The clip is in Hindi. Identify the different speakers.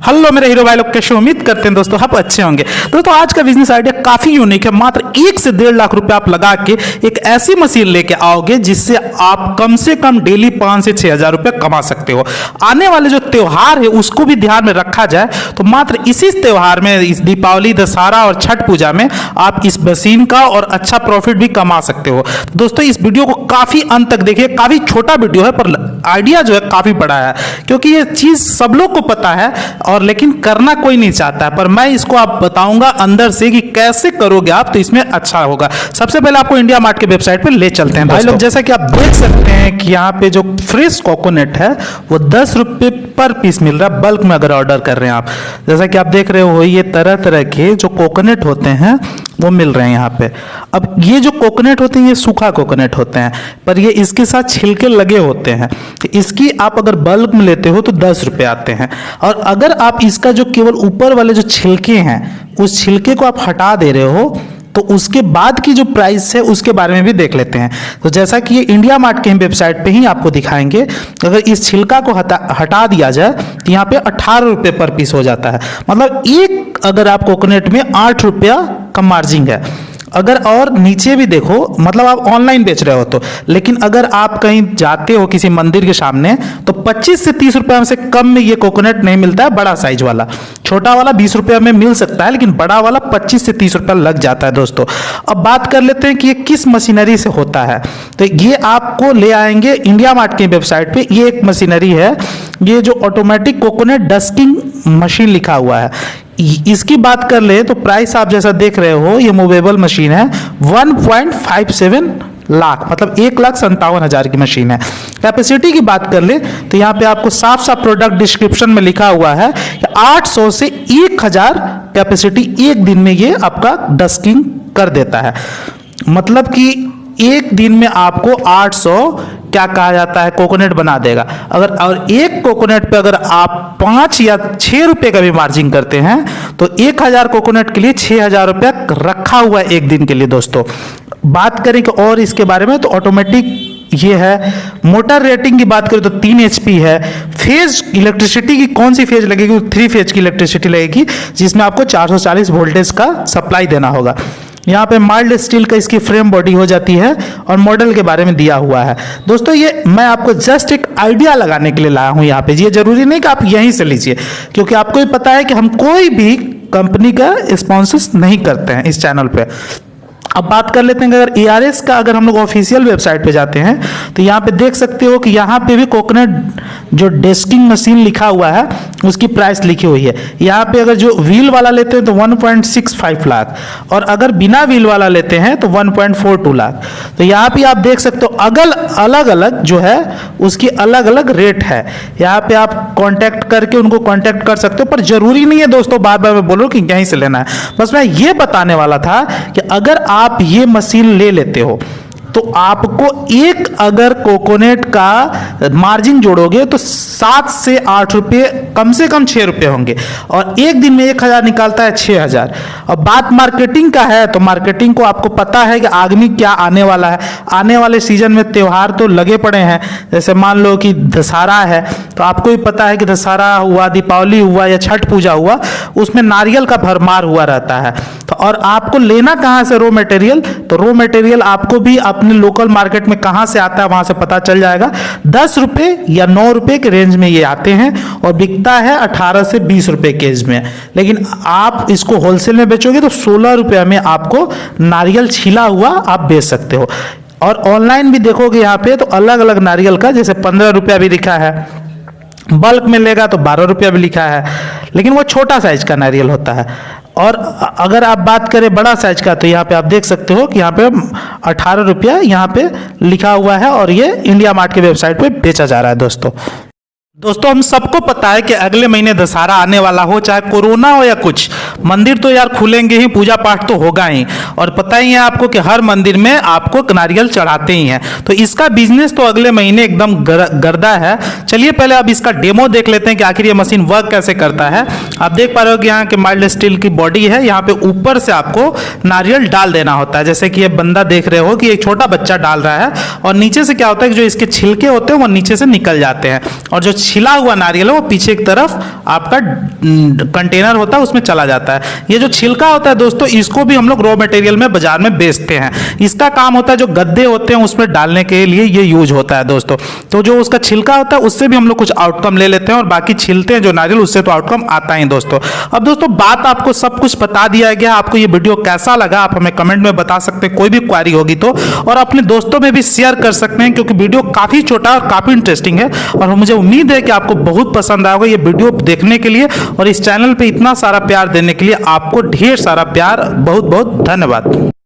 Speaker 1: हेलो मेरे हीरो भाई लोग, कैसे उम्मीद करते हैं दोस्तों आप अच्छे होंगे। दोस्तों आज का बिजनेस आइडिया काफी यूनिक है। मात्र 1 से 1.5 लाख रुपए आप लगा के एक ऐसी मशीन लेके आओगे जिससे आप कम से कम डेली 5 से 6 हजार रुपए कमा सकते हो। आने वाले जो त्योहार है उसको भी ध्यान में रखा जाए तो मात्र इसी त्योहार में, इस दीपावली, दशहरा और छठ पूजा में आप इस मशीन का और अच्छा प्रॉफिट भी कमा सकते हो। दोस्तों इस वीडियो को काफी अंत तक देखिए। काफी छोटा वीडियो है पर आइडिया जो है काफी बड़ा है, क्योंकि ये चीज सब लोग को पता है और लेकिन करना कोई नहीं चाहता है। पर मैं इसको आप बताऊंगा अंदर से कि कैसे करोगे आप तो इसमें अच्छा होगा। सबसे पहले आपको इंडिया मार्ट के वेबसाइट पे ले चलते हैं भाई लोग। जैसा कि आप देख सकते हैं कि यहाँ पे जो फ्रेश कोकोनट है वो 10 रुपए पर पीस मिल रहा है, बल्क में अगर ऑर्डर कर रहे हैं आप। जैसा कि आप देख रहे हो ये तरह तरह के जो कोकोनट होते हैं वो मिल रहे हैं यहाँ पे। अब ये जो कोकोनट होते हैं ये सूखा कोकोनट होते हैं, पर ये इसके साथ छिलके लगे होते हैं। तो इसकी आप अगर बल्क में लेते हो तो 10 रुपए आते हैं। और अगर आप इसका जो केवल ऊपर वाले जो छिलके हैं उस छिलके को आप हटा दे रहे हो तो उसके बाद की जो प्राइस है उसके बारे में भी देख लेते हैं। तो जैसा कि ये इंडिया मार्ट के वेबसाइट पे ही आपको दिखाएंगे, अगर इस छिलका को हटा दिया जाए तो यहाँ पे 18 रुपये पर पीस हो जाता है। मतलब एक अगर आप कोकोनट में 8 रुपया का मार्जिन है। अगर और नीचे भी देखो, मतलब आप ऑनलाइन बेच रहे हो तो, लेकिन अगर आप कहीं जाते हो किसी मंदिर के सामने तो 25 से 30 रुपए से कम में ये कोकोनट नहीं मिलता है। बड़ा साइज वाला, छोटा वाला 20 रुपए में मिल सकता है, लेकिन बड़ा वाला 25 से 30 रुपया लग जाता है दोस्तों। अब बात कर लेते हैं कि ये किस मशीनरी से होता है। तो ये आपको ले आएंगे इंडिया मार्ट की वेबसाइट पे। ये एक मशीनरी है, ये जो ऑटोमेटिक कोकोनट डस्किंग मशीन लिखा हुआ है। इसकी बात कर ले तो प्राइस आप जैसा देख रहे हो, ये मूवेबल मशीन है। 1.57 लाख, मतलब 1,57,000 की मशीन है। कैपेसिटी की बात कर ले तो यहाँ पे आपको साफ साफ प्रोडक्ट डिस्क्रिप्शन में लिखा हुआ है कि 800 से 1000 कैपेसिटी एक दिन में ये आपका डस्किंग कर देता है। मतलब कि एक दिन में आपको 800 क्या कहा जाता है कोकोनट बना देगा। अगर और एक कोकोनट पे अगर आप 5 या 6 रुपए का भी मार्जिन करते हैं तो 1000 कोकोनट के लिए 6000 रुपया रखा हुआ है एक दिन के लिए दोस्तों। बात करें कि और इसके बारे में तो ऑटोमेटिक ये है। मोटर रेटिंग की बात करें तो 3 HP है। फेज इलेक्ट्रिसिटी की कौन सी फेज लगेगी? 3 फेज की इलेक्ट्रिसिटी लगेगी, जिसमें आपको 440 वोल्टेज का सप्लाई देना होगा। यहाँ पे माइल्ड स्टील का इसकी फ्रेम बॉडी हो जाती है और मॉडल के बारे में दिया हुआ है दोस्तों। ये मैं आपको जस्ट एक आइडिया लगाने के लिए लाया हूँ यहाँ पे। ये जरूरी नहीं कि आप यहीं से लीजिए, क्योंकि आपको ही पता है कि हम कोई भी कंपनी का स्पॉन्सर नहीं करते हैं इस चैनल पे। अब बात कर लेते हैं कि अगर ARS का अगर हम लोग ऑफिशियल वेबसाइट पे जाते हैं तो यहाँ पे देख सकते हो कि यहाँ पे भी कोकोनट जो डेस्किंग मशीन लिखा हुआ है उसकी प्राइस लिखी हुई है। यहाँ पे अगर जो व्हील वाला लेते हैं तो 1.65 लाख और अगर बिना व्हील वाला लेते हैं तो 1.42 लाख। तो यहाँ पे आप देख सकते हो अलग अलग जो है उसकी अलग अलग रेट है। यहाँ पे आप कॉन्टैक्ट करके उनको कॉन्टैक्ट कर सकते हो, पर जरूरी नहीं है दोस्तों बार बार मैं बोलूँ कि यहीं से लेना है। बस मैं ये बताने वाला था कि अगर आप ये मशीन ले लेते हो तो आपको एक अगर कोकोनट का मार्जिन जोड़ोगे तो 7 से 8 रुपये, कम से कम 6 रुपये होंगे। और एक दिन में 1000 निकालता है 6000। अब बात मार्केटिंग का है तो मार्केटिंग को आपको पता है कि आगामी क्या आने वाला है। आने वाले सीजन में त्योहार तो लगे पड़े हैं। जैसे मान लो कि दशहरा है तो आपको भी पता है कि दशहरा हुआ, दीपावली हुआ या छठ पूजा हुआ, उसमें नारियल का भरमार हुआ रहता है। तो और आपको लेना कहाँ से रॉ मटेरियल? तो रॉ मटेरियल आपको भी अपने लोकल मार्केट में कहां से आता है वहां से पता चल जाएगा। 10 रुपए या 9 रुपए के रेंज में ये आते हैं और बिकता है 18 से 20 रुपए केज में। लेकिन आप इसको होलसेल में बेचोगे तो 16 रुपये में आपको नारियल छिला हुआ आप बेच सकते हो। और ऑनलाइन भी देखोगे यहाँ पे तो अलग अलग नारियल का, जैसे 15 रुपया भी लिखा है, बल्क में लेगा तो 12 रुपया भी लिखा है, लेकिन वो छोटा साइज का नारियल होता है। और अगर आप बात करें बड़ा साइज का तो यहाँ पे आप देख सकते हो कि यहाँ पे 18 रुपया यहाँ पे लिखा हुआ है और ये इंडिया मार्ट के वेबसाइट पे बेचा जा रहा है दोस्तों हम सबको पता है कि अगले महीने दशहरा आने वाला हो, चाहे कोरोना हो या कुछ, मंदिर तो यार खुलेंगे ही, पूजा पाठ तो होगा ही। और पता ही है आपको कि हर मंदिर में आपको नारियल चढ़ाते ही हैं। तो इसका बिजनेस तो अगले महीने एकदम गर्दा है। चलिए पहले अब इसका डेमो देख लेते हैं कि आखिर ये मशीन वर्क कैसे करता है। आप देख पा रहे हो कि यहाँ के माइल्ड स्टील की बॉडी है, यहाँ पे ऊपर से आपको नारियल डाल देना होता है। जैसे कि ये बंदा देख रहे हो कि एक छोटा बच्चा डाल रहा है और नीचे से क्या होता है कि जो इसके छिलके होते हैं वो नीचे से निकल जाते हैं और जो छिला हुआ नारियल है वो पीछे की तरफ आपका कंटेनर होता है उसमें चला जाता है। ये जो छिलका होता है दोस्तों, इसको भी हम लोग रॉ मटेरियल में बाजार में बेचते हैं। इसका काम होता है जो गद्दे होते हैं उसमें डालने के लिए ये यूज होता है दोस्तों। तो जो उसका छिलका होता है उससे भी हम लोग कुछ आउटकम ले लेते हैं, और बाकी छिलते हैं जो नारियल उससे तो आउटकम आता ही दोस्तों। अब दोस्तों बात आपको सब कुछ बता दिया गया। आपको ये वीडियो कैसा लगा आप हमें कमेंट में बता सकते हैं, कोई भी क्वारी होगी तो, और अपने दोस्तों में भी शेयर कर सकते हैं क्योंकि वीडियो काफी छोटा और काफी इंटरेस्टिंग है। और मुझे उम्मीद है कि आपको बहुत पसंद आएगा ये वीडियो देखने के लिए, और इस चैनल पे इतना सारा प्यार देने के लिए आपको ढेर सारा प्यार। बहुत बहुत धन्यवाद।